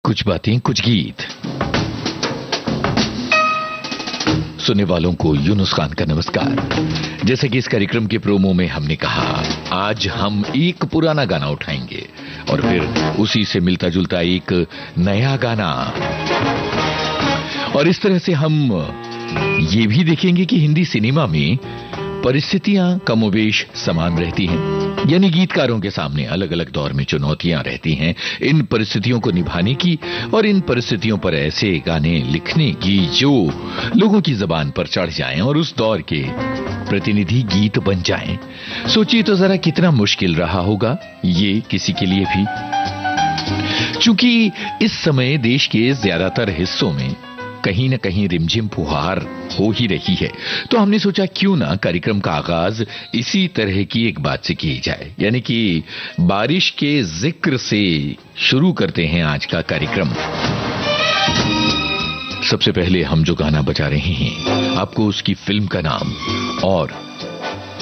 कुछ बातें कुछ गीत। सुनने वालों को यूनुस खान का नमस्कार। जैसे कि इस कार्यक्रम के प्रोमो में हमने कहा, आज हम एक पुराना गाना उठाएंगे और फिर उसी से मिलता जुलता एक नया गाना, और इस तरह से हम ये भी देखेंगे कि हिंदी सिनेमा में परिस्थितियां कमोबेश समान रहती हैं, यानी गीतकारों के सामने अलग अलग दौर में चुनौतियां रहती हैं इन परिस्थितियों को निभाने की, और इन परिस्थितियों पर ऐसे गाने लिखने की जो लोगों की जुबान पर चढ़ जाएं और उस दौर के प्रतिनिधि गीत बन जाएं। सोचिए तो जरा कितना मुश्किल रहा होगा ये किसी के लिए भी, क्योंकि इस समय देश के ज्यादातर हिस्सों में कहीं न कहीं रिमझिम फुहार हो ही रही है। तो हमने सोचा क्यों ना कार्यक्रम का आगाज इसी तरह की एक बात से की जाए, यानी कि बारिश के जिक्र से शुरू करते हैं आज का कार्यक्रम। सबसे पहले हम जो गाना बजा रहे हैं, आपको उसकी फिल्म का नाम और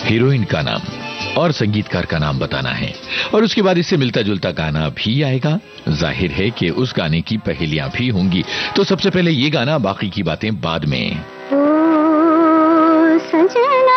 हीरोइन का नाम और संगीतकार का नाम बताना है, और उसके बाद इससे मिलता जुलता गाना भी आएगा। जाहिर है कि उस गाने की पहेलियां भी होंगी। तो सबसे पहले ये गाना, बाकी की बातें बाद में। ओ सजना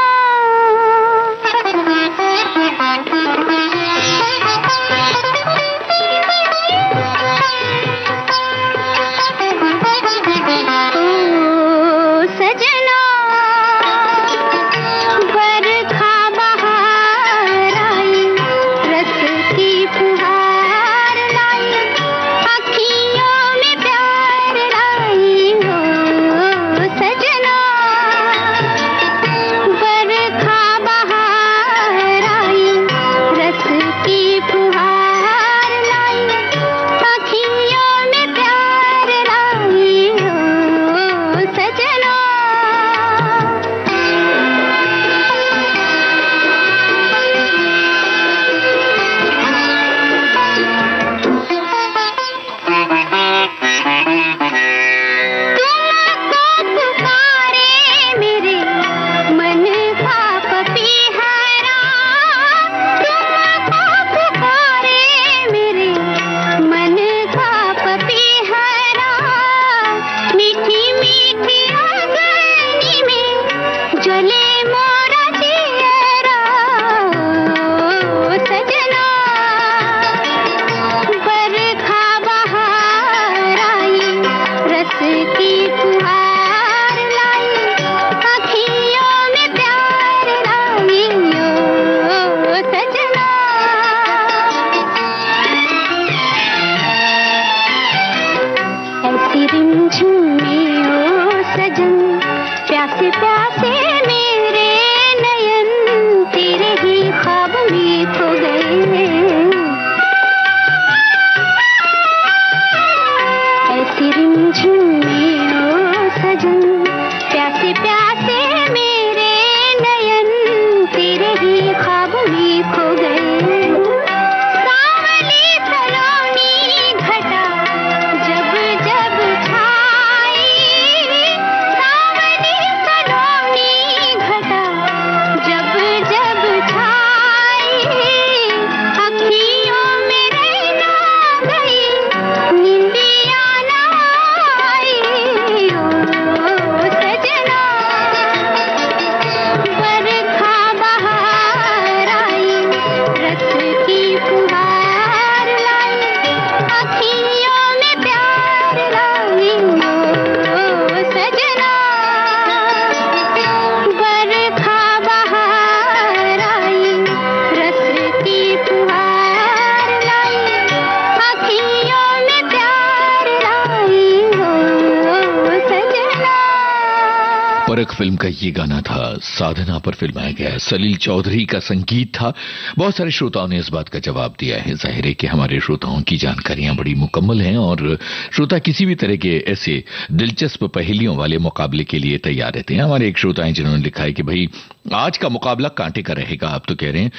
परख फिल्म का ये गाना था, साधना पर फिल्माया गया है, सलील चौधरी का संगीत था। बहुत सारे श्रोताओं ने इस बात का जवाब दिया है। जाहिर है कि हमारे श्रोताओं की जानकारियां बड़ी मुकम्मल हैं और श्रोता किसी भी तरह के ऐसे दिलचस्प पहेलियों वाले मुकाबले के लिए तैयार रहते हैं। हमारे एक श्रोता हैं जिन्होंने लिखा है कि भाई आज का मुकाबला कांटे का रहेगा। आप तो कह रहे हैं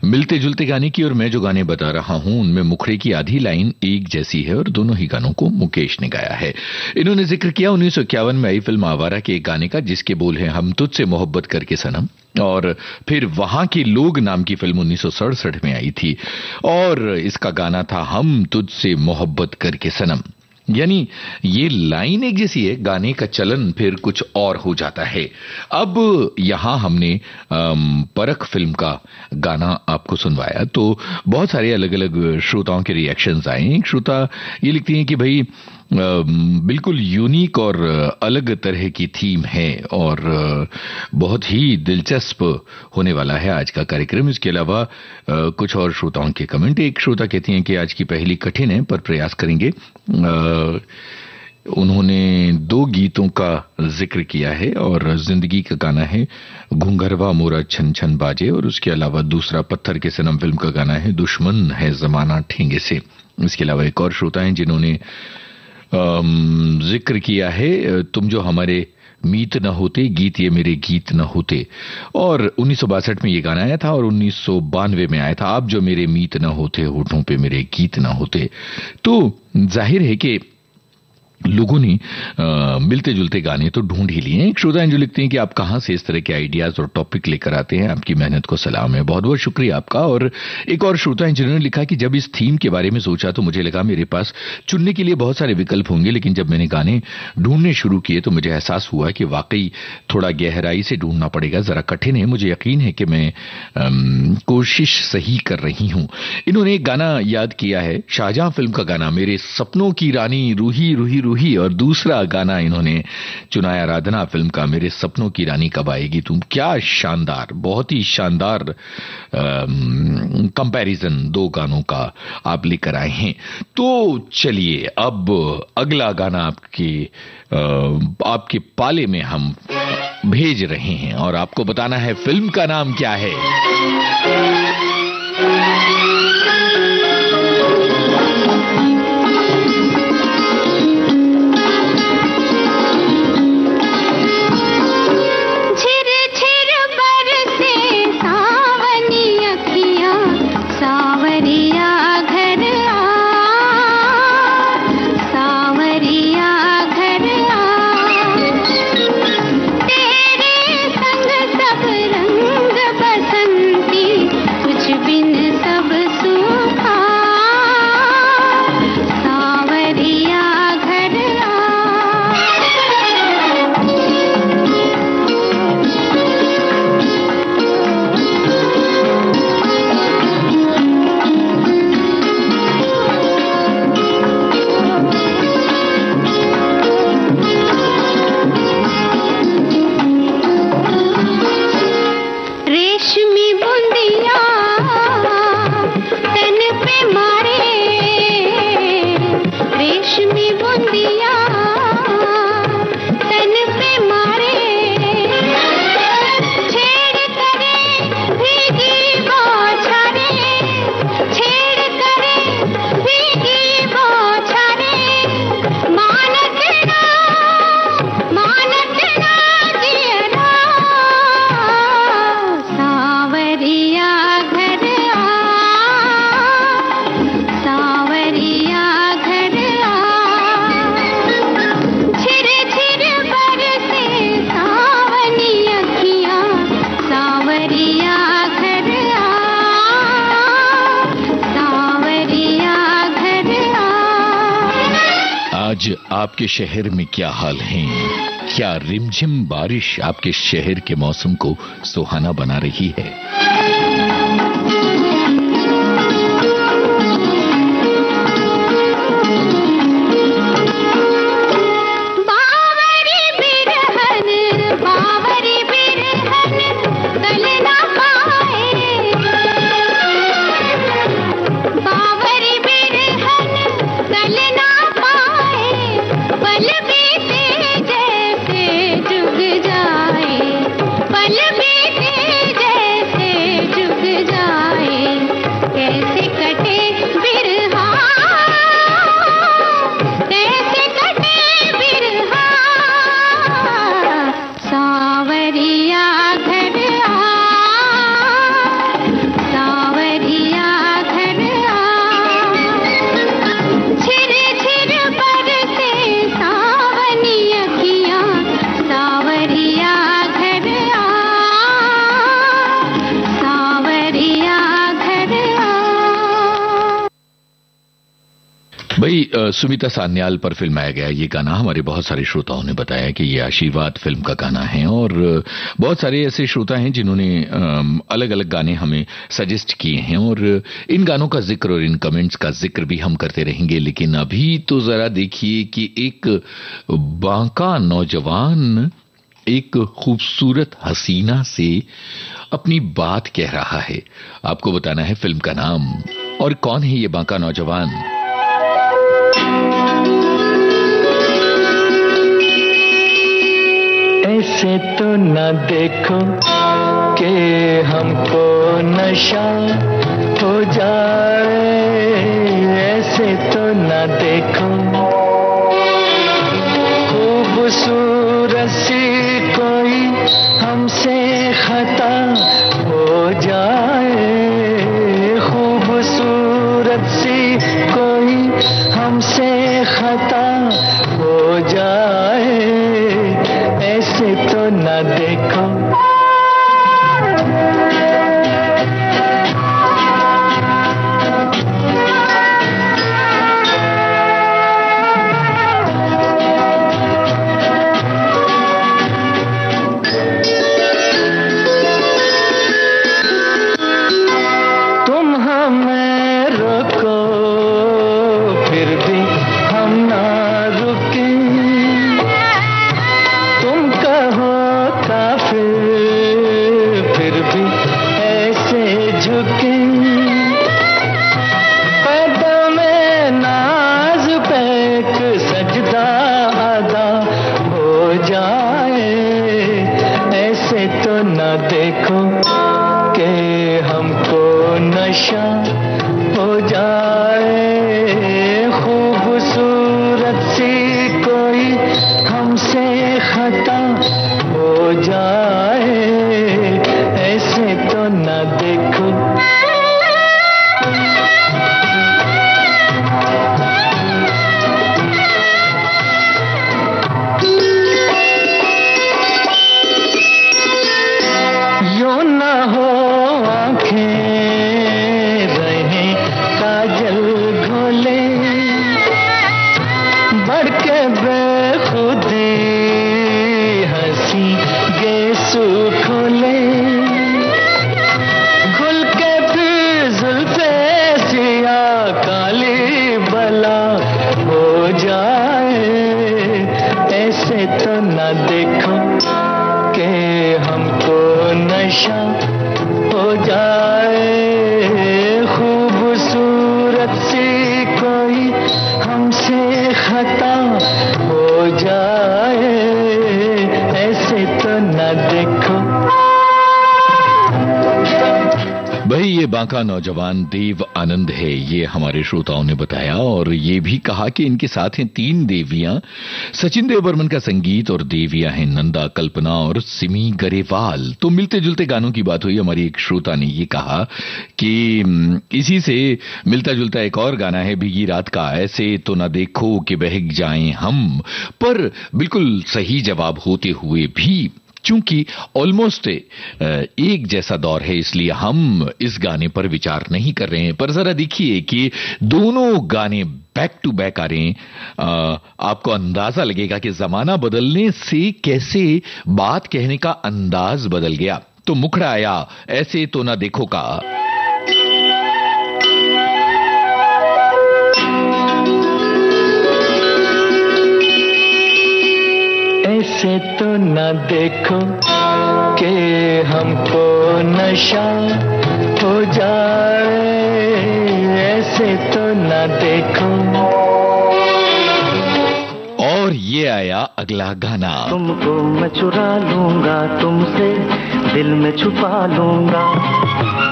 मिलते जुलते गाने की, और मैं जो गाने बता रहा हूं उनमें मुखड़े की आधी लाइन एक जैसी है और दोनों ही गानों को मुकेश ने गाया है। इन्होंने जिक्र किया 1951 में आई फिल्म आवारा के एक गाने का, जिसके बोल हैं हम तुझसे मोहब्बत करके सनम, और फिर वहां के लोग नाम की फिल्म 1967 में आई थी और इसका गाना था हम तुझसे मोहब्बत करके सनम। यानी ये लाइन एक जैसी है, गाने का चलन फिर कुछ और हो जाता है। अब यहां हमने परख फिल्म का गाना आपको सुनवाया, तो बहुत सारे अलग अलग श्रोताओं के रिएक्शंस आए। एक श्रोता ये लिखती हैं कि भाई बिल्कुल यूनिक और अलग तरह की थीम है और बहुत ही दिलचस्प होने वाला है आज का कार्यक्रम। इसके अलावा कुछ और श्रोताओं के कमेंट। एक श्रोता कहती हैं कि आज की पहली कठिन है पर प्रयास करेंगे। उन्होंने 2 गीतों का जिक्र किया है और जिंदगी का गाना है घुंघरवा मोरा छन छन बाजे, और उसके अलावा दूसरा पत्थर के सनम फिल्म का गाना है दुश्मन है जमाना ठेंगे से। इसके अलावा एक और श्रोता हैं जिन्होंने जिक्र किया है तुम जो हमारे मीत न होते, गीत ये मेरे गीत न होते, और 1962 में ये गाना आया था और 1992 में आया था आप जो मेरे मीत न होते, होठों पे मेरे गीत न होते। तो जाहिर है कि लोगों ने मिलते जुलते गाने तो ढूंढ ही लिए हैं। एक श्रोता जो लिखते हैं कि आप कहां से इस तरह के आइडियाज और टॉपिक लेकर आते हैं, आपकी मेहनत को सलाम है, बहुत बहुत शुक्रिया आपका। और एक और श्रोता हैं जिन्होंने लिखा कि जब इस थीम के बारे में सोचा तो मुझे लगा मेरे पास चुनने के लिए बहुत सारे विकल्प होंगे, लेकिन जब मैंने गाने ढूंढने शुरू किए तो मुझे एहसास हुआ कि वाकई थोड़ा गहराई से ढूंढना पड़ेगा, जरा कठिन है। मुझे यकीन है कि मैं कोशिश सही कर रही हूं। इन्होंने एक गाना याद किया है, शाहजहां फिल्म का गाना मेरे सपनों की रानी रूही रूही रूही, और दूसरा गाना इन्होंने चुनाया आराधना फिल्म का मेरे सपनों की रानी कब आएगी तुम। क्या शानदार, बहुत ही शानदार कंपैरिजन 2 गानों का आप लेकर आए हैं। तो चलिए अब अगला गाना आपके पाले में हम भेज रहे हैं और आपको बताना है फिल्म का नाम क्या है। आपके शहर में क्या हाल है? क्या रिमझिम बारिश आपके शहर के मौसम को सुहाना बना रही है? भाई सुमिता सान्याल पर फिल्माया गया ये गाना हमारे बहुत सारे श्रोताओं ने बताया कि ये आशीर्वाद फिल्म का गाना है, और बहुत सारे ऐसे श्रोता हैं जिन्होंने अलग अलग गाने हमें सजेस्ट किए हैं, और इन गानों का जिक्र और इन कमेंट्स का जिक्र भी हम करते रहेंगे। लेकिन अभी तो जरा देखिए कि एक बांका नौजवान एक खूबसूरत हसीना से अपनी बात कह रहा है। आपको बताना है फिल्म का नाम और कौन है ये बांका नौजवान। ऐसे तो न देखो कि हमको नशा हो जाए, ऐसे तो न देखो खूबसूरत सी कोई हमसे खता हो जाए, खूबसूरत सी कोई हमसे खता हो जाए, ऐसे तो न देखो। तुम हमें रोको फिर भी हम ना रुके, तुम कहो काफिर फिर भी ऐसे झुके, कदम में नाज पे एक सजदा अदा हो जाए, ऐसे तो न देखो कि हमको नशा हो जाए, खूबसूरत सी कोई हमसे खता हो जाए, ऐसे तो न देखो। यूं न हो आंखें रहे काजल घोले, बढ़ के बेखुदी हंसी गेसू खोले, खुल के फिर जुल्फे सिया काली बला हो जाए, ऐसे तो न देखो कि हमको नशा हो जाए, खूबसूरत सी कोई हमसे खता हो जाए, ऐसे तो न देखो। भाई ये बांका नौजवान देव आनंद है, ये हमारे श्रोताओं ने बताया, और ये भी कहा कि इनके साथ हैं 3 देवियां। सचिन देव बर्मन का संगीत और देवियां हैं नंदा, कल्पना और सिमी गरेवाल। तो मिलते जुलते गानों की बात हुई। हमारी एक श्रोता ने ये कहा कि इसी से मिलता जुलता एक और गाना है भीगी रात का, ऐसे तो न देखो कि बहक जाएं हम, पर बिल्कुल सही जवाब होते हुए भी चूंकि ऑलमोस्ट एक जैसा दौर है, इसलिए हम इस गाने पर विचार नहीं कर रहे हैं। पर जरा देखिए कि दोनों गाने बैक टू बैक आ रहे हैं, आपको अंदाजा लगेगा कि जमाना बदलने से कैसे बात कहने का अंदाज बदल गया। तो मुखड़ा आया ऐसे तो ना देखो का। ऐसे तो न देखो कि हमको नशा हो जाए, ऐसे तो न देखो। और ये आया अगला गाना। तुमको मैं चुरा लूंगा तुमसे, दिल में छुपा लूंगा,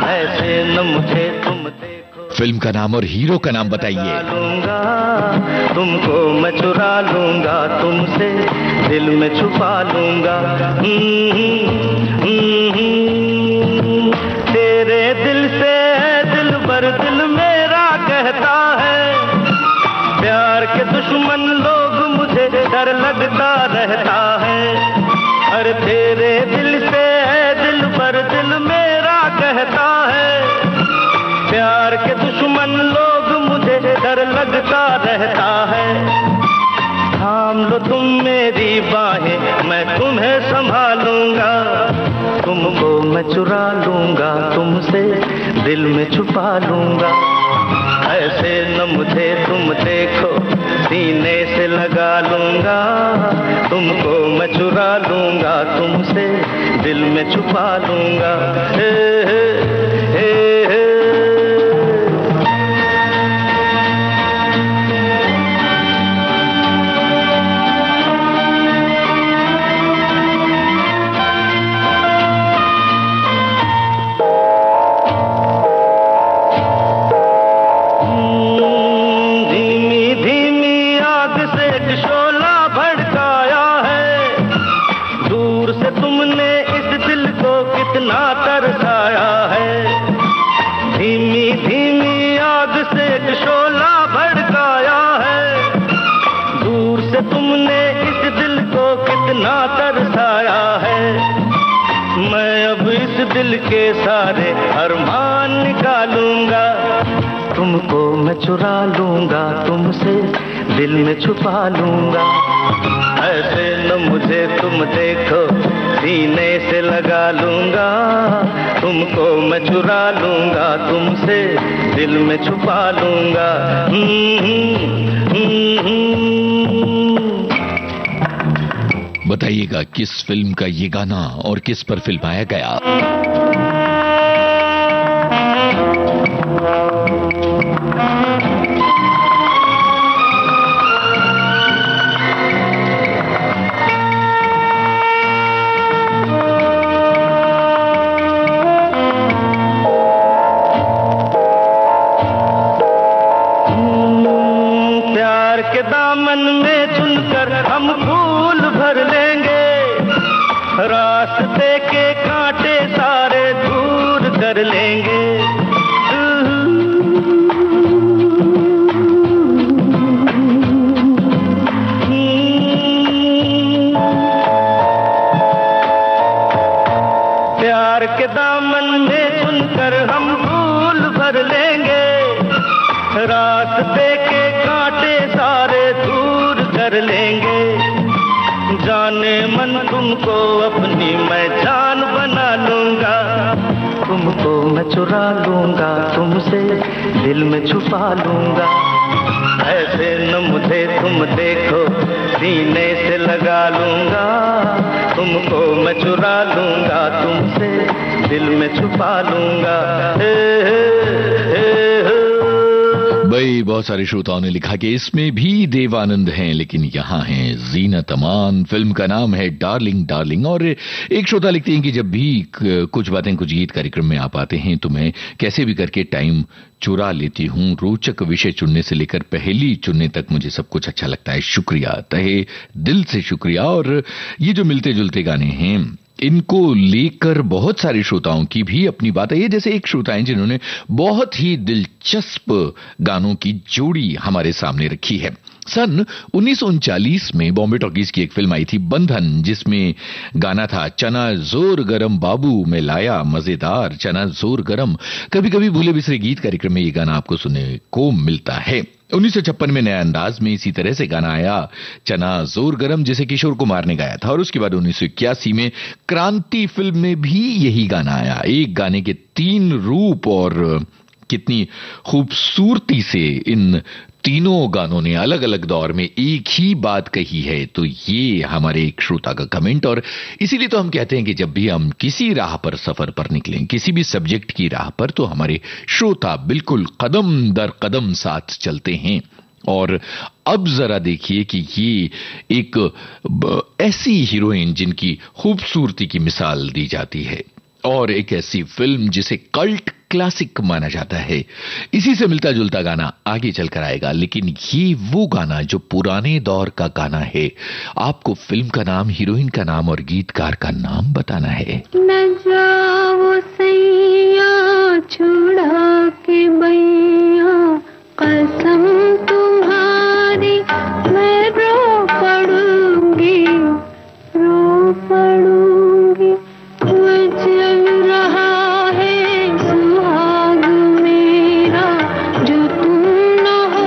ऐसे न मुझे तुम देखो। फिल्म का नाम और हीरो का नाम बताइए। तुमको मैं चुरा लूंगा तुमसे, दिल में छुपा लूंगा, तेरे दिल से दिल भर दिल मेरा कहता है, प्यार के दुश्मन लोग मुझे डर लगता रहता है, अरे तेरे दिल से दिल भर दिल मेरा कहता है, प्यार के दुश्मन लोग मुझे डर लगता रहता है। थाम लो तुम मेरी बाहें, मैं तुम्हें संभालूंगा, तुमको मैं चुरा लूंगा, तुमसे दिल में छुपा लूंगा। ऐसे न मुझे तुम देखो, सीने से लगा लूंगा, तुमको मैं चुरा लूंगा, तुमसे दिल में छुपा लूंगा। हे हे हे हे। दिल के सारे अरमान निकालूंगा, तुमको मैं चुरा लूंगा, तुमसे दिल में छुपा लूंगा। ऐसे न मुझे तुम देखो, सीने से लगा लूंगा, तुमको मैं चुरा लूंगा, तुमसे दिल में छुपा लूंगा। बताइएगा किस फिल्म का ये गाना और किस पर फिल्माया गया। प्यार के दामन में चुनकर हम फूल भर लेंगे, रास्ते के कांटे सारे दूर कर लेंगे। प्यार के दामन में चुनकर हम फूल भर लेंगे, रास्ते के कांटे सारे दूर कर लेंगे। जाने मन तुमको अपनी मैं जान बना लूंगा, तुमको मैं चुरा लूंगा, तुमसे दिल में छुपा लूंगा। ऐसे न मुझे तुम देखो, सीने से लगा लूंगा, तुमको मैं चुरा लूंगा, तुमसे दिल में छुपा लूंगा। हे हे हे हे। भाई बहुत सारे श्रोताओं ने लिखा कि इसमें भी देवानंद हैं, लेकिन यहाँ हैं जीनत अमान। फिल्म का नाम है डार्लिंग डार्लिंग। और एक श्रोता लिखते हैं कि जब भी कुछ बातें कुछ गीत कार्यक्रम में आप आते हैं तो मैं कैसे भी करके टाइम चुरा लेती हूँ। रोचक विषय चुनने से लेकर पहेली चुनने तक मुझे सब कुछ अच्छा लगता है। शुक्रिया, तहे दिल से शुक्रिया। और ये जो मिलते जुलते गाने हैं इनको लेकर बहुत सारे श्रोताओं की भी अपनी बात है। जैसे एक श्रोता हैं जिन्होंने बहुत ही दिलचस्प गानों की जोड़ी हमारे सामने रखी है। सन 1939 में बॉम्बे टॉकीज की एक फिल्म आई थी बंधन, जिसमें गाना था चना जोर गरम बाबू में लाया मजेदार चना जोर गरम। कभी कभी भूले बिसरे गीत कार्यक्रम में ये गाना आपको सुनने को मिलता है। 1956 में नया अंदाज में इसी तरह से गाना आया चना जोर गरम, जिसे किशोर कुमार ने गाया था। और उसके बाद 1981 में क्रांति फिल्म में भी यही गाना आया। एक गाने के 3 रूप, और कितनी खूबसूरती से इन तीनों गानों ने अलग अलग दौर में एक ही बात कही है। तो ये हमारे एक श्रोता का कमेंट, और इसीलिए तो हम कहते हैं कि जब भी हम किसी राह पर सफर पर निकलें, किसी भी सब्जेक्ट की राह पर, तो हमारे श्रोता बिल्कुल कदम दर कदम साथ चलते हैं। और अब जरा देखिए कि ये एक ऐसी हीरोइन जिनकी खूबसूरती की मिसाल दी जाती है, और एक ऐसी फिल्म जिसे कल्ट क्लासिक माना जाता है। इसी से मिलता जुलता गाना आगे चलकर आएगा, लेकिन ये वो गाना जो पुराने दौर का गाना है। आपको फिल्म का नाम, हीरोइन का नाम और गीतकार का नाम बताना है। न जाओ सैया छुड़ा के बैया, कसम तुम्हारी मैं रो पड़ूंगी, रो पड़ूंगी। चल रहा है सुहाग मेरा, जो तुम न हो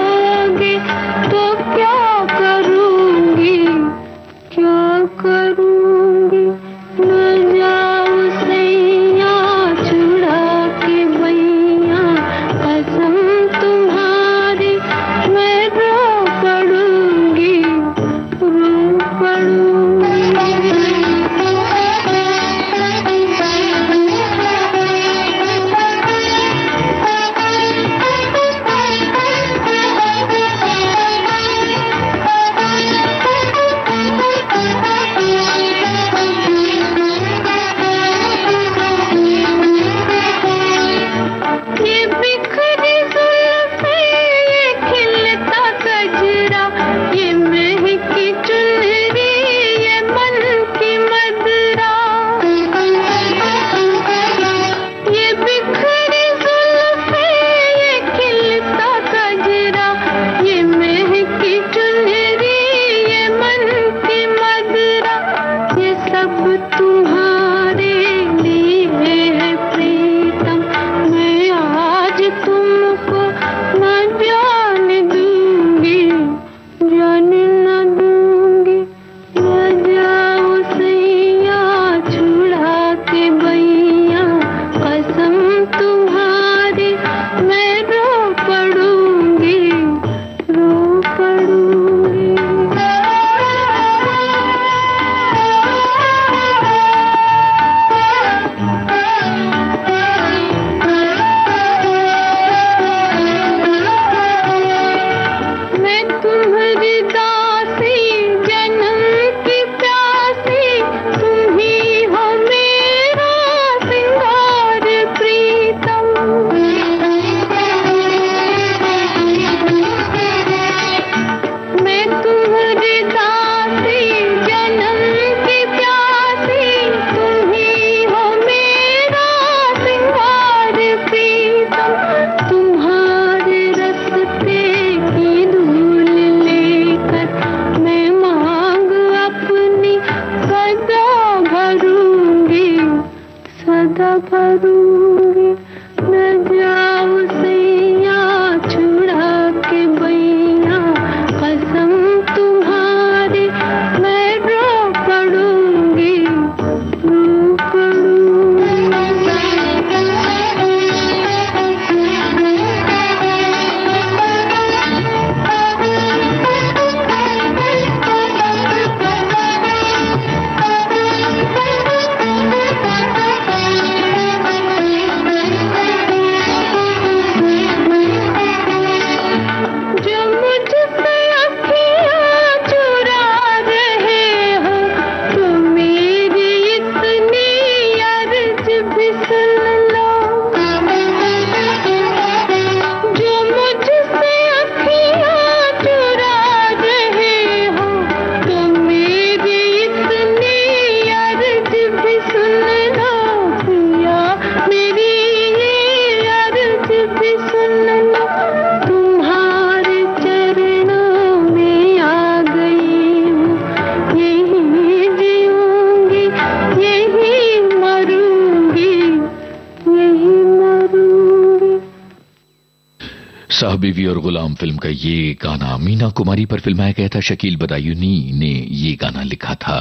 बीवी और गुलाम फिल्म का ये गाना मीना कुमारी पर फिल्माया गया था। शकील बदायूनी ने ये गाना लिखा था।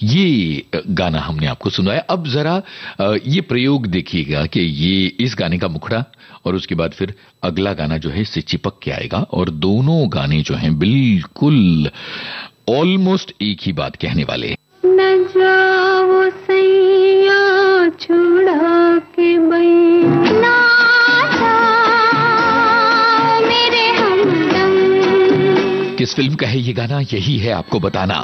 ये गाना हमने आपको सुनाया। अब जरा ये प्रयोग देखिएगा कि ये इस गाने का मुखड़ा और उसके बाद फिर अगला गाना जो है इससे चिपक के आएगा और दोनों गाने जो हैं बिल्कुल ऑलमोस्ट एक ही बात कहने वाले। न जाओ सैया छुड़ा के बैना किस फिल्म का है ये गाना, यही है आपको बताना।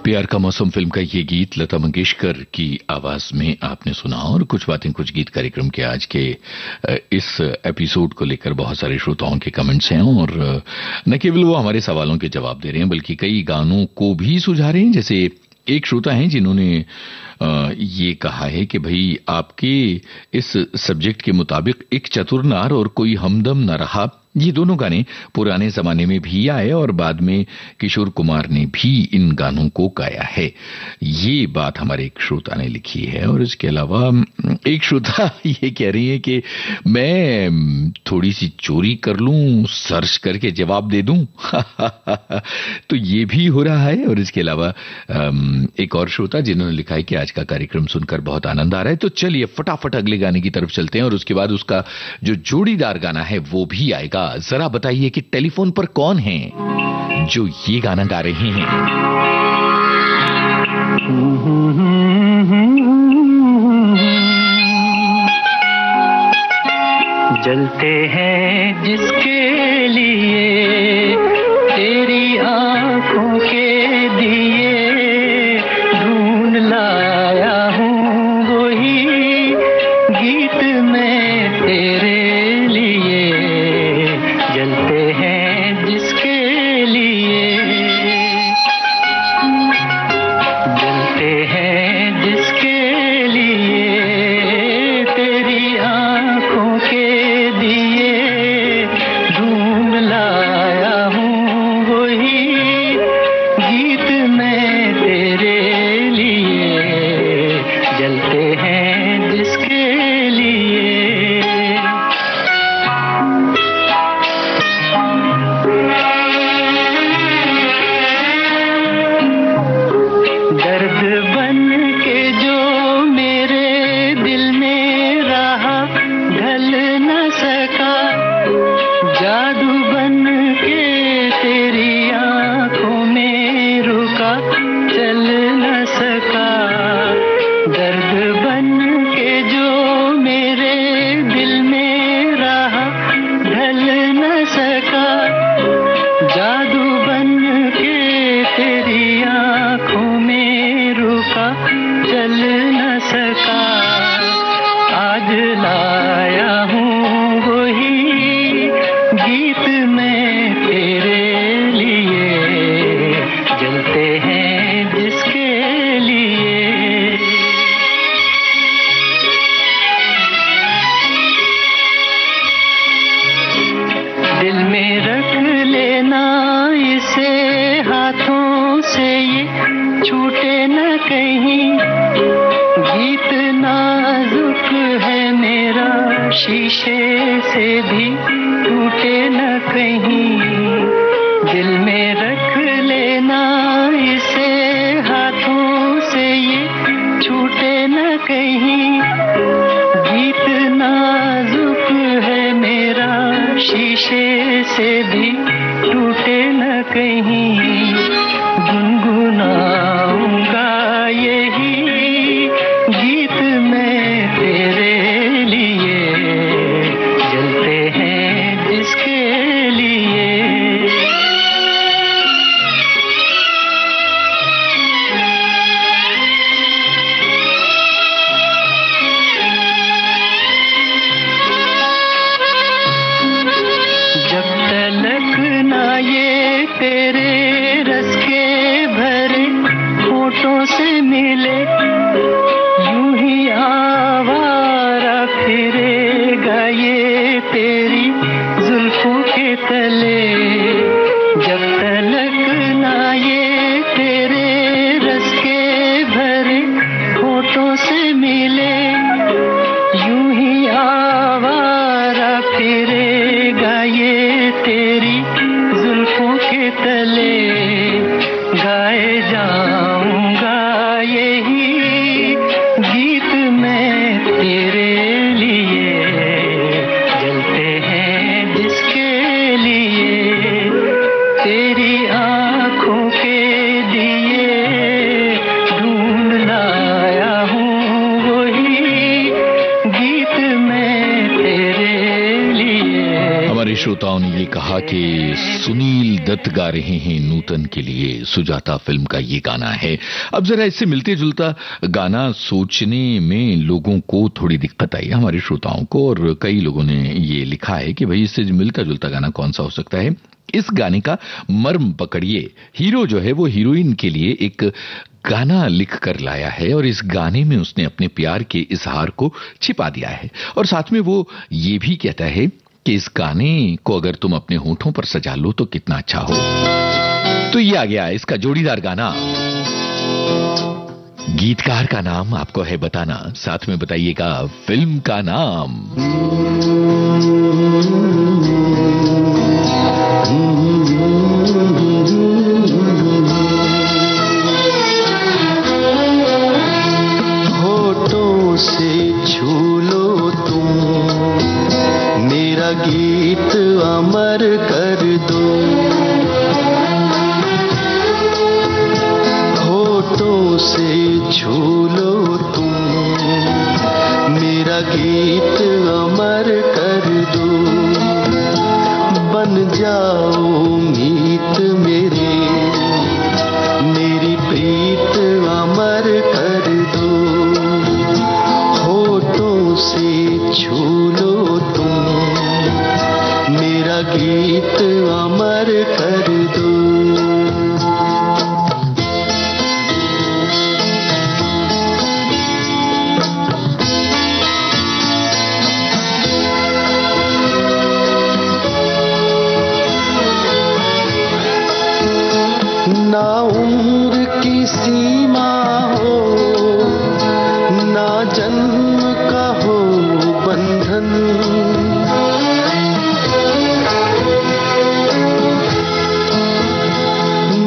प्यार का मौसम फिल्म का ये गीत लता मंगेशकर की आवाज में आपने सुना। और कुछ बातें कुछ गीत कार्यक्रम के आज के इस एपिसोड को लेकर बहुत सारे श्रोताओं के कमेंट्स हैं और न केवल वो हमारे सवालों के जवाब दे रहे हैं बल्कि कई गानों को भी सुझा रहे हैं। जैसे एक श्रोता हैं जिन्होंने ये कहा है कि भाई आपके इस सब्जेक्ट के मुताबिक एक चतुर नार और कोई हमदम न रहा, ये दोनों गाने पुराने जमाने में भी आए और बाद में किशोर कुमार ने भी इन गानों को गाया है। ये बात हमारे एक श्रोता ने लिखी है। और इसके अलावा एक श्रोता ये कह रही है कि मैं थोड़ी सी चोरी कर लूं, सर्च करके जवाब दे दूं। तो ये भी हो रहा है। और इसके अलावा एक और श्रोता जिन्होंने लिखा है कि आज का कार्यक्रम सुनकर बहुत आनंद आ रहा है। तो चलिए फटाफट अगले गाने की तरफ चलते हैं और उसके बाद उसका जो जोड़ीदार गाना है वो भी आएगा। जरा बताइए कि टेलीफोन पर कौन है जो ये गाना गा रहे हैं। जलते हैं जिसके लिए तेरी आंखों के दिए, गीत में तेरे लिए जलते हैं जिसके लिए, जलते हैं जिसके लिए, तेरी आंखों के दिए ढूंढ लाया हूँ वही गीत में तेरे लिए जलते हैं जिसके लिए। दर्द बन के जो मेरे दिल में रहा ढल न सका, जादू बन के तेरी आंखों में रुका चल न सका। दर्द बन के जो मेरे दिल में रहा ढल न सका, जादू बन के तेरी आंखों में रुका चल न सका। आज लाया हूँ वही गीत में तेरे लिए जलते हैं जिसके लिए। दिल में रख लेना इसे हाथों से ये छूटे न कहीं, गीत नाजुक है मेरा शीशे से भी टूटे न कहीं। दिल में रख लेना इसे हाथों से ये छूटे न कहीं, गीत नाजुक है मेरा शीशे से भी टूटे न कहीं। गुनगुनाऊंगा यही गीत में तेरे लिए जलते हैं जिसके लिए। जब तलक ना ये तेरे रस के भरे होठों से मिले, यूं ही आवारा फिरेगा ये तेरी जुल्फों के तले। जब तलक ना ये तेरे रस के भरे होठों से मिले, यूं ही आवारा फिरेगा ये तेरी जुल्फों के तले। गाए जाऊंगा यही गीत में तेरे लिए जलते हैं जिसके लिए, तेरी आंखों के दिए ढूंढ लाया हूँ वही गीत में तेरे लिए। हमारे श्रोताओं ने ये कहा कि सुनील दत्त गा रहे हैं नूतन के लिए, सुजाता फिल्म का ये गाना है। अब जरा इससे मिलते जुलता गाना सोचने में लोगों को थोड़ी दिक्कत आई, हमारे श्रोताओं को, और कई लोगों ने ये लिखा है कि भाई इससे मिलता जुलता गाना कौन सा हो सकता है। इस गाने का मर्म पकड़िए। हीरो जो है वो हीरोइन के लिए एक गाना लिख कर लाया है और इस गाने में उसने अपने प्यार के इजहार को छिपा दिया है, और साथ में वो ये भी कहता है कि इस गाने को अगर तुम अपने होठों पर सजा लो तो कितना अच्छा हो। तो ये आ गया इसका जोड़ीदार गाना। गीतकार का नाम आपको है बताना, साथ में बताइएगा फिल्म का नाम। होठों से छू लो तुम, मेरा गीत अमर कर दो। होठों से छू लो तुम, मेरा गीत अमर कर दो। बन जाओ मीत मेरे, मेरी प्रीत अमर कर दो। होठों से छू लो तुम, मेरा गीत अमर कर दो। ना उम्र की सीमा हो, ना जन्म का हो बंधन,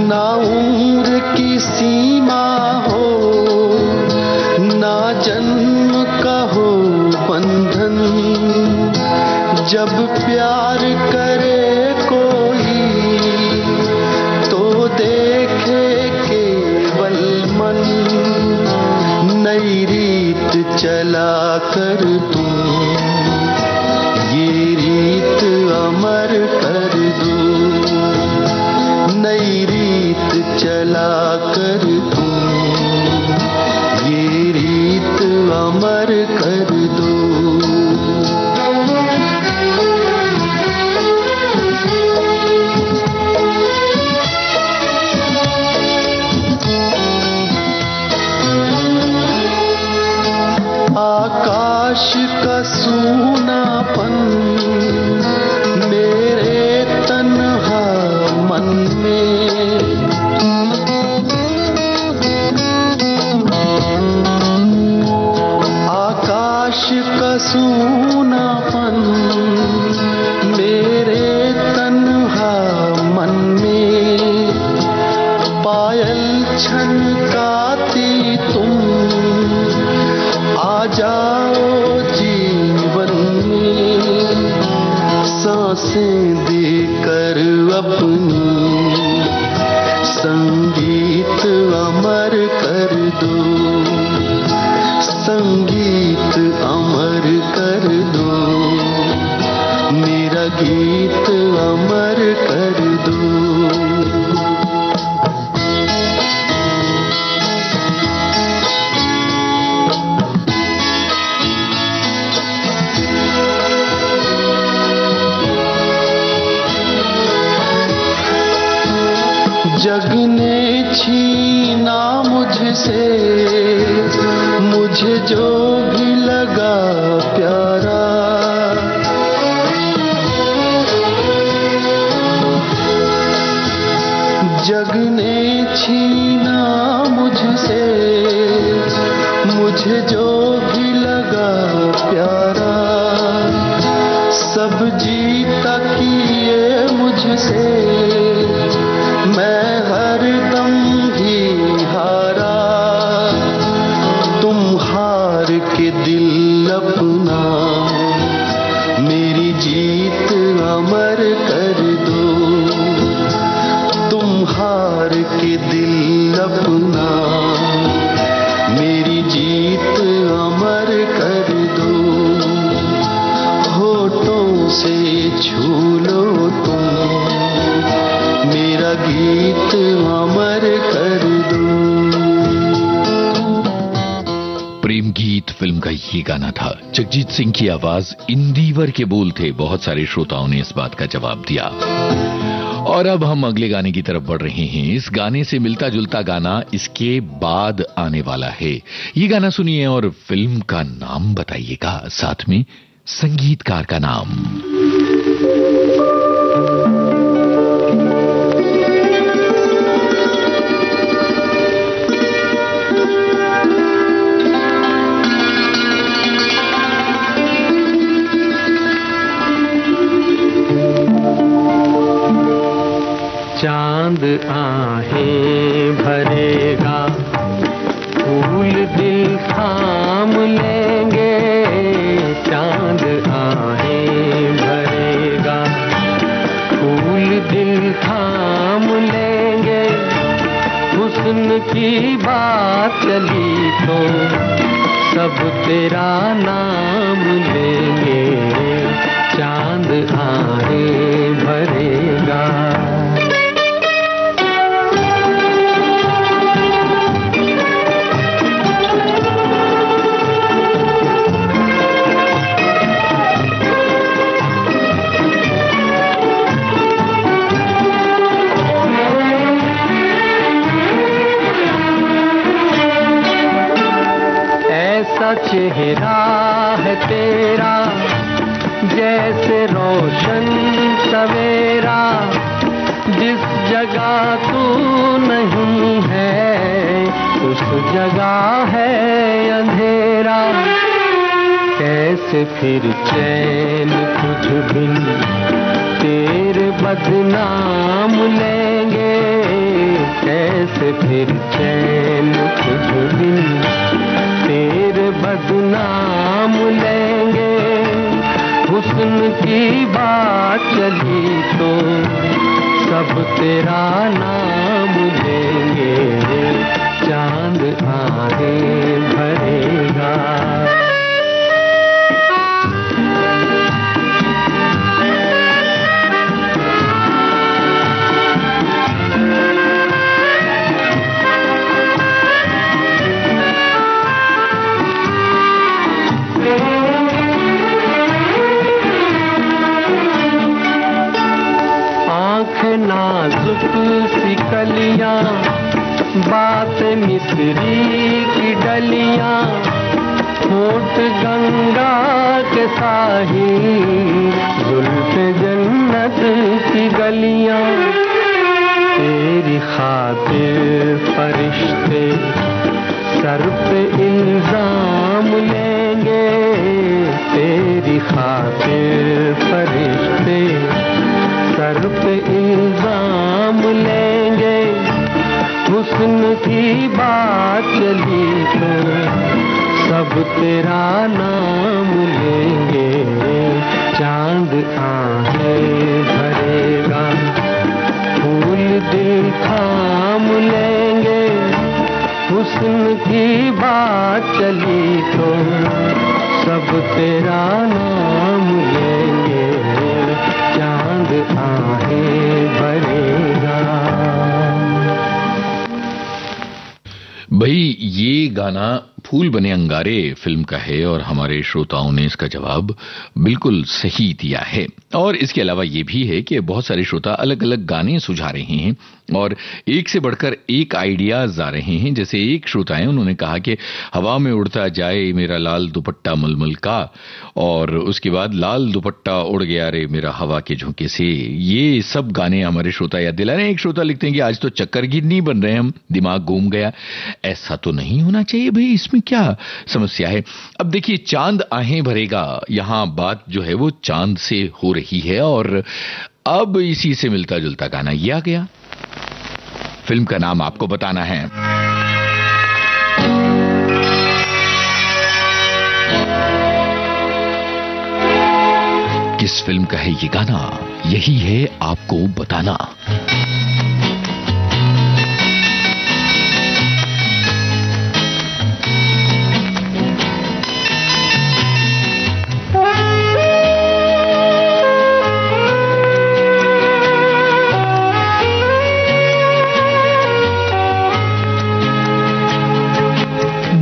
ना उम्र की सीमा हो, ना जन्म का हो बंधन। जब प्यार करे कोई तो देखे केवल मन, नई रीत चला कर तुम, ये रीत अमर कर दो। नई रीत चला कर तुम, ये रीत अमर कर दो। आकाश का सूनापन मेरे तन्हा मन में, आकाश का सूनापन मेरे तन्हा मन में। पायल छनकाती तुम, आ जाओ जीवन में, सांसें देकर अपनी संगीत अमर कर दो। संगीत अमर कर दो, मेरा गीत अमर कर दो। जग ने छीना मुझसे मुझे जो भी लगा प्यारा, जग ने छीना मुझसे मुझे जो भी लगा प्यारा। सब जीता किए मुझसे, मैं हरदम ही हारा। तुम हार के दिल अपना, मेरी जीत अमर कर दो। तुम हार के दिल अपना, मेरी जीत अमर कर दो। होठों से छू लो तुम, मेरा गीत अमर कर दो। प्रेम गीत फिल्म का ये गाना था। जगजीत सिंह की आवाज, इंदिवर के बोल थे। बहुत सारे श्रोताओं ने इस बात का जवाब दिया। और अब हम अगले गाने की तरफ बढ़ रहे हैं। इस गाने से मिलता जुलता गाना इसके बाद आने वाला है। ये गाना सुनिए और फिल्म का नाम बताइएगा, साथ में संगीतकार का नाम। चांद आहें भरेगा, फूल दिल थाम लेंगे। चांद आहें भरेगा, फूल दिल थाम लेंगे। हुस्न की बात चली तो सब तेरा नाम लेंगे। चांद आहें भरेगा। चेहरा है तेरा जैसे रोशन सवेरा, जिस जगह तू नहीं है उस जगह है अंधेरा। कैसे फिर चैन कुछ बिन तेरे बदनाम लेंगे, कैसे फिर चैन कुछ बिन तेरे बदनाम लेंगे। हुस्न की बात चली तो सब तेरा नाम लेंगे, चांद आगे भरेगा। नाजुक सी कलियां, बात मिस्री की डलियां, होठ गंगा के साहिल, जुल्फ जन्नत की गलियां। तेरी खातिर फरिश्ते सर पे इल्जाम लेंगे, तेरी खातिर फरिश्ते सर पे इल्जाम लेंगे। हुस्न की बात चली तो सब तेरा नाम लेंगे, चांद आहें भरेगा, फूल दिल थाम लेंगे। हुस्न की बात चली तो सब तेरा नाम लेंगे, चांद आहें भरेगा। भाई ये गाना फूल बने अंगारे फिल्म का है और हमारे श्रोताओं ने इसका जवाब बिल्कुल सही दिया है। और इसके अलावा ये भी है कि बहुत सारे श्रोता अलग अलग गाने सुझा रहे हैं और एक से बढ़कर एक आइडियाज आ रहे हैं। जैसे एक श्रोता है, उन्होंने कहा कि हवा में उड़ता जाए मेरा लाल दुपट्टा मलमल का, और उसके बाद लाल दुपट्टा उड़ गया रे मेरा हवा के झोंके से। ये सब गाने हमारे श्रोता याद दिला रहे हैं। एक श्रोता लिखते हैं कि आज तो चक्कर गिर नहीं बन रहे हम, दिमाग घूम गया। ऐसा तो नहीं होना चाहिए भाई, इसमें क्या समस्या है। अब देखिए, चांद आहें भरेगा, यहां बात जो है वो चांद से हो रही है और अब इसी से मिलता जुलता गाना ये आ गया। फिल्म का नाम आपको बताना है। किस फिल्म का है ये गाना, यही है आपको बताना।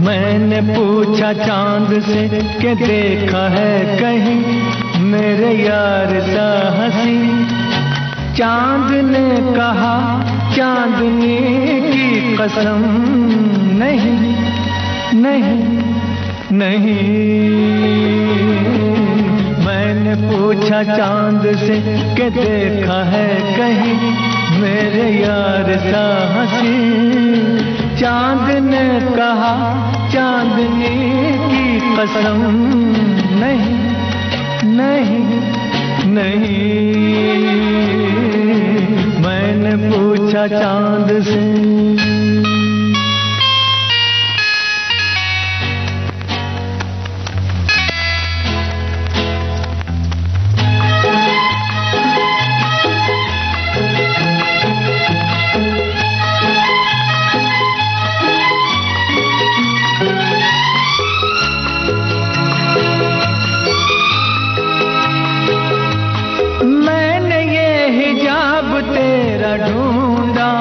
मैंने पूछा चांद से कि देखा है कहीं मेरे यार सा हंसी। चांद ने कहा चांदनी की कसम, नहीं नहीं नहीं। मैंने पूछा चांद से कि देखा है कहीं मेरे यार सा हंसी। चांद ने कहा चांदनी की कसम, नहीं नहीं नहीं। मैंने पूछा चांद से। ढूंढा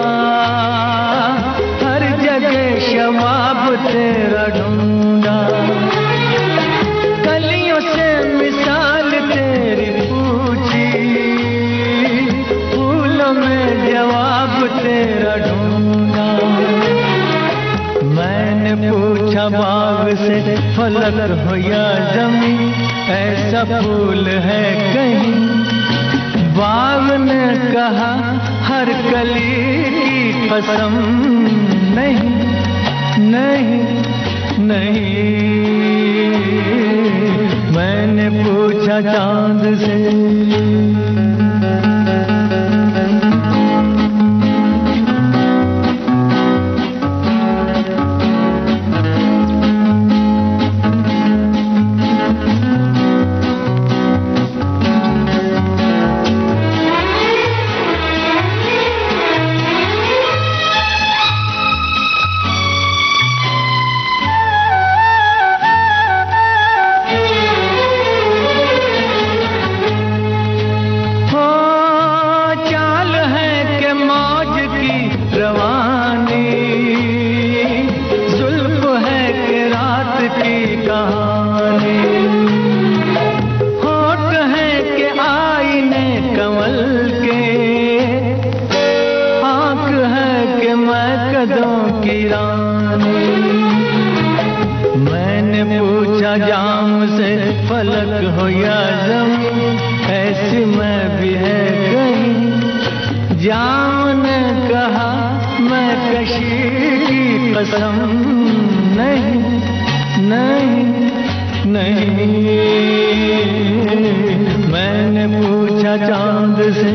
फलक हो या जमीन, ऐसा फूल है कहीं। बाग ने कहा हर कली की कसम, नहीं नहीं नहीं। मैंने पूछा चांद से, जाम से फलक हो या ज़मीन, ऐसी मैं भी है कहीं। जाम ने कहा मैं कशी की कसम, नहीं नहीं नहीं। मैंने पूछा चांद से,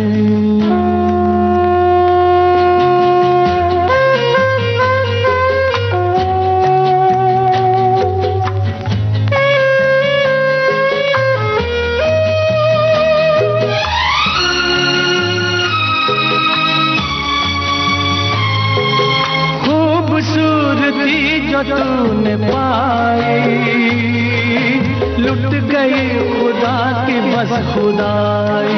जो तूने पाई लुट गई खुदा की बस खुदाई।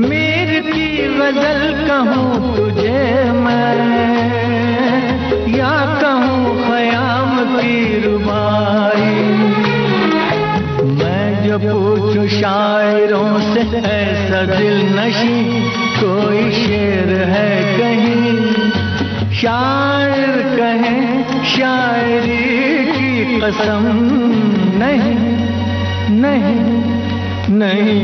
मीर की गजल कहूँ तुझे मैं, या कहूँ ख़याम की रुबाई। मैं जो पूछूं शायरों से ऐसा दिल नशी, कोई शेर है कहीं। शायर कहें शायरी की कसम, नहीं नहीं नहीं।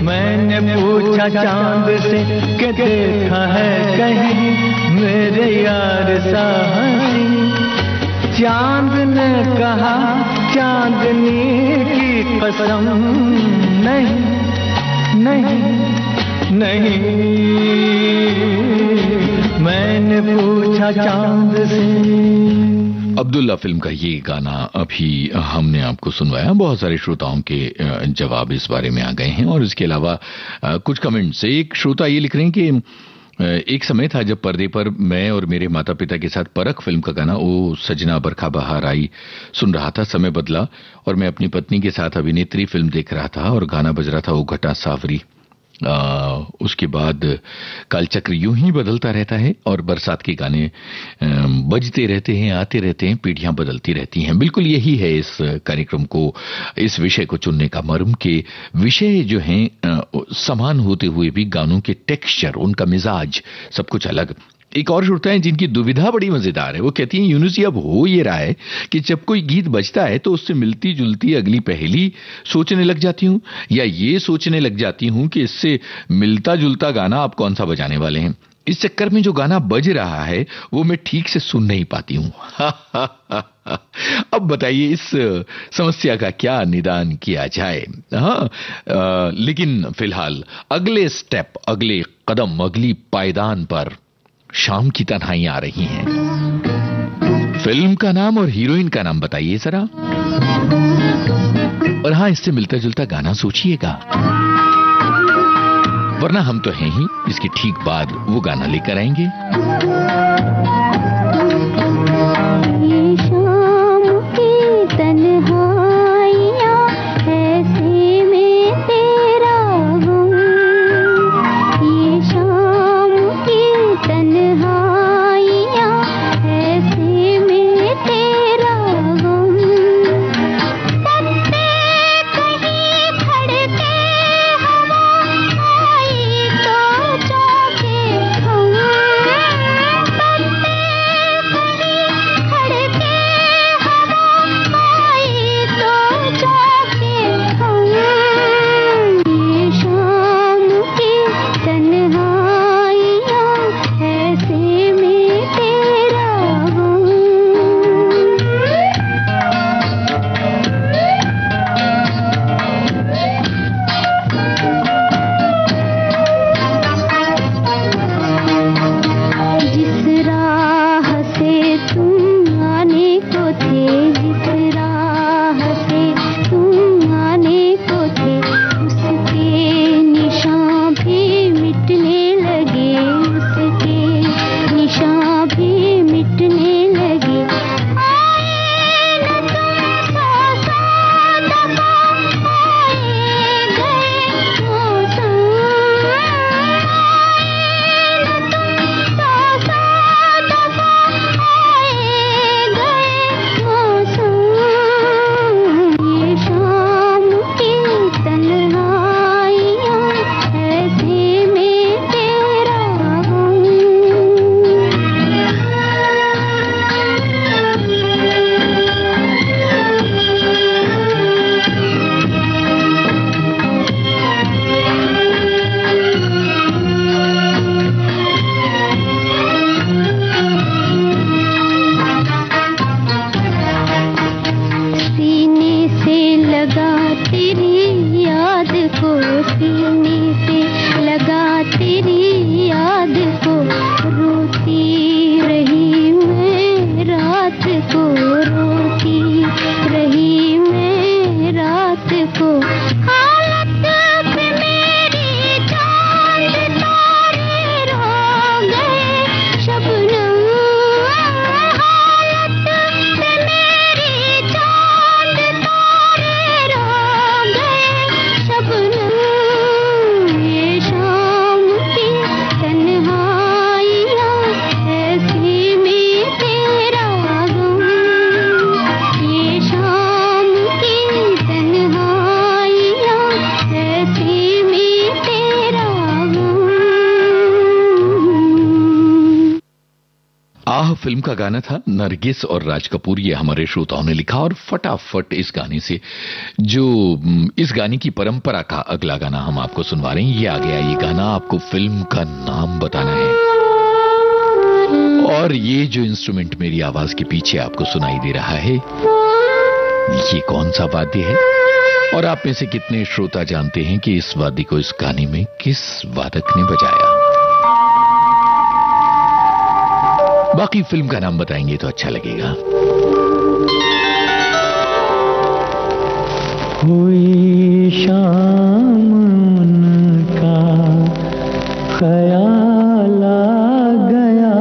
मैंने पूछा चांद से कि देखा है कहीं मेरे यार सा हंसी। चांद ने कहा चांदनी की कसम, नहीं नहीं नहीं। मैंने पूछा चांद से। अब्दुल्ला फिल्म का ये गाना अभी हमने आपको सुनवाया। बहुत सारे श्रोताओं के जवाब इस बारे में आ गए हैं और इसके अलावा कुछ कमेंट्स। एक श्रोता ये लिख रहे हैं कि एक समय था जब पर्दे पर मैं और मेरे माता पिता के साथ परख फिल्म का गाना ओ सजना बरखा बहार आई सुन रहा था। समय बदला और मैं अपनी पत्नी के साथ अभिनेत्री फिल्म देख रहा था और गाना बज रहा था ओ घटा सावरी। उसके बाद कालचक्र यूं ही बदलता रहता है और बरसात के गाने बजते रहते हैं, आते रहते हैं, पीढ़ियां बदलती रहती हैं। बिल्कुल यही है इस कार्यक्रम को, इस विषय को चुनने का मर्म के विषय जो हैं समान होते हुए भी गानों के टेक्सचर, उनका मिजाज सब कुछ अलग। एक और श्रोता है जिनकी दुविधा बड़ी मजेदार है। वो कहती हैं यूनुस अब हो ये रहा है कि जब कोई गीत बजता है तो उससे मिलती जुलती अगली पहेली सोचने लग जाती हूँ, या ये सोचने लग जाती हूँ कि इससे मिलता जुलता गाना आप कौन सा बजाने वाले हैं। इस चक्कर में जो गाना बज रहा है वो मैं ठीक से सुन नहीं पाती हूँ। अब बताइए इस समस्या का क्या निदान किया जाए। हाँ, लेकिन फिलहाल अगले स्टेप, अगले कदम, अगली पायदान पर शाम की तन्हाई आ रही हैं। फिल्म का नाम और हीरोइन का नाम बताइए जरा, और हाँ इससे मिलता जुलता गाना सोचिएगा, वरना हम तो हैं ही। इसके ठीक बाद वो गाना लेकर आएंगे। ये शाम की तन्हाइयाँ ऐसे में तेरा गम, ये शाम की तन्हाइयाँ ऐसे में तेरा गम। पत्ते कहीं खड़के हवा आई तो चौके हम, पत्ते फिल्म का गाना था, नरगिस और राज कपूर, ये हमारे श्रोताओं ने लिखा। और फटाफट इस गाने से जो इस गाने की परंपरा का अगला गाना हम आपको सुनवा रहे हैं, ये आ गया ये गाना। आपको फिल्म का नाम बताना है और ये जो इंस्ट्रूमेंट मेरी आवाज के पीछे आपको सुनाई दे रहा है, ये कौन सा वाद्य है और आप में से कितने श्रोता जानते हैं कि इस वाद्य को इस गाने में किस वादक ने बजाया। बाकी फिल्म का नाम बताएंगे तो अच्छा लगेगा। हुई शाम उनका ख्याल आ गया,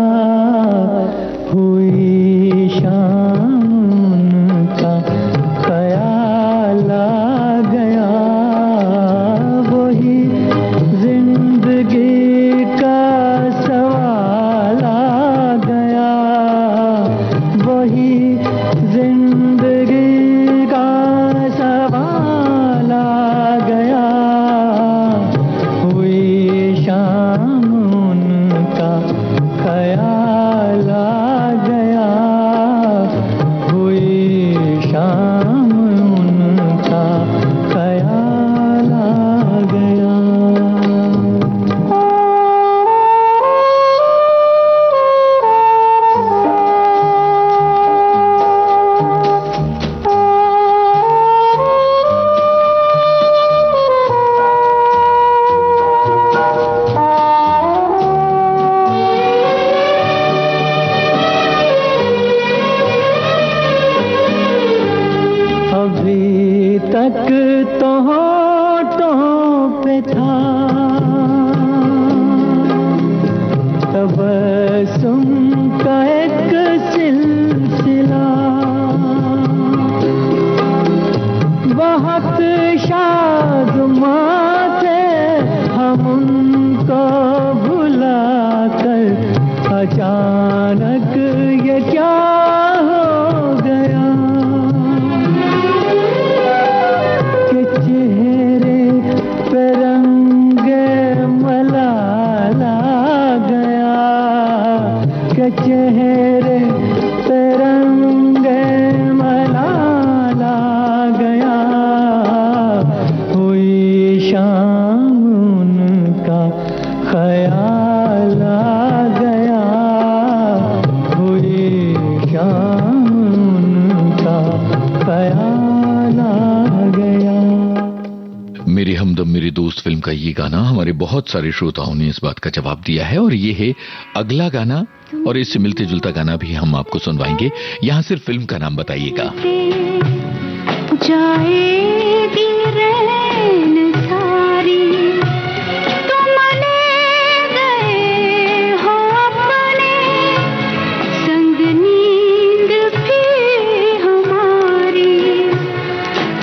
हुई शाम उनका ख्याल आ गया, वही जिंदगी का सवाल आ गया, वही जिंदगी का सवाल आ गया, हुई शाम उनका ख्याल आ गया, हुई शाम उनका ख्याल आ गया। अभी तक तो होठों पे था तबस्सुम का एक सिलसिला, बहुत शादमा थे हम उनको भुला कर, अचानक ये क्या हो गया कि चेहरे पे रंगे मलाल आ गया, कि चेहरे पे रंगे मलाल आ गया, हुई शाम उनका ख्याल आ गया, हुई शाम उनका ख्याल आ गया। मेरे हमदम मेरे दोस्त फिल्म का ये गाना हमारे बहुत सारे श्रोताओं ने इस बात का जवाब दिया है और ये है अगला गाना और इससे मिलते जुलता गाना भी हम आपको सुनवाएंगे। यहां सिर्फ फिल्म का नाम बताइएगा। जाएगी रैन सारी, तुम ले गए हो अपने संग, नींद भी हमारी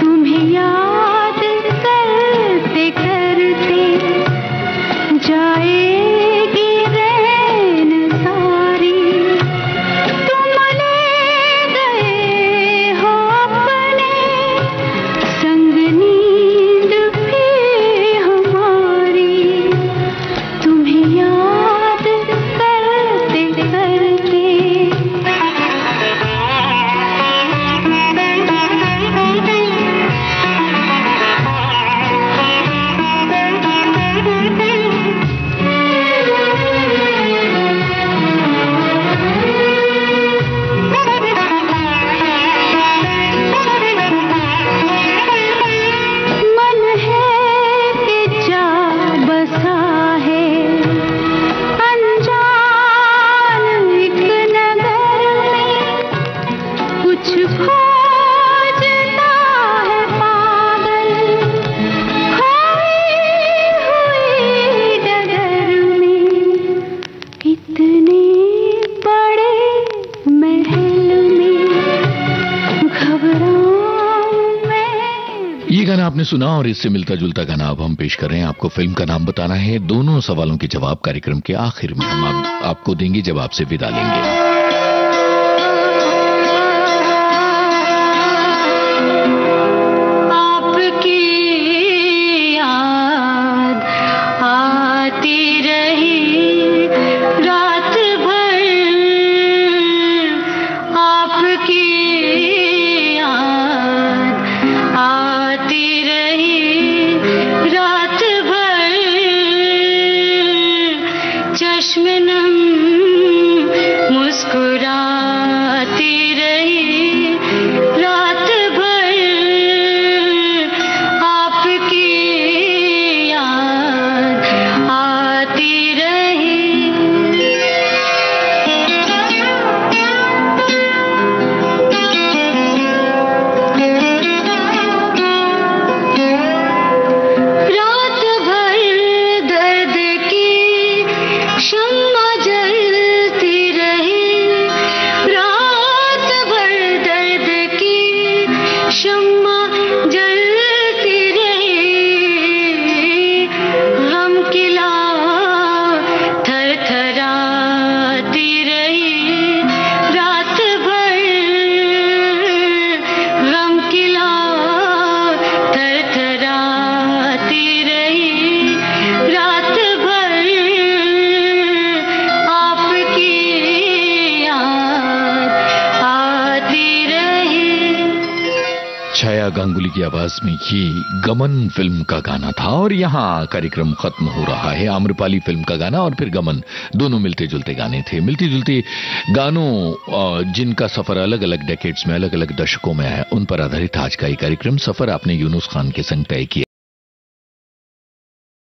तुम्हें याद करते करते जाएगी रैन सारी, तुम ले गए हो अपने संग, नींद भी हमारी तुम्हें याद करते करते। मन है कि जा बसा है अनजान एक नगर में, कुछ खोजता है पागल खोई हुई डगर में, इतने बड़े महल में घबराऊं मैं। ये गाना आपने सुना और इससे मिलता जुलता गाना अब हम पेश कर रहे हैं। आपको फिल्म का नाम बताना है। दोनों सवालों के जवाब कार्यक्रम के आखिर में हम आपको देंगे जब आपसे विदा लेंगे। आपकी याद आती रही रात भर, छाया गांगुली की आवाज में ये गमन फिल्म का गाना था और यहाँ कार्यक्रम खत्म हो रहा है। आम्रपाली फिल्म का गाना और फिर गमन, दोनों मिलते जुलते गाने थे। मिलते जुलते गानों जिनका सफर अलग अलग डेकेड्स में, अलग अलग दशकों में है, उन पर आधारित आज का ये कार्यक्रम। सफर आपने यूनुस खान के संग तय किया।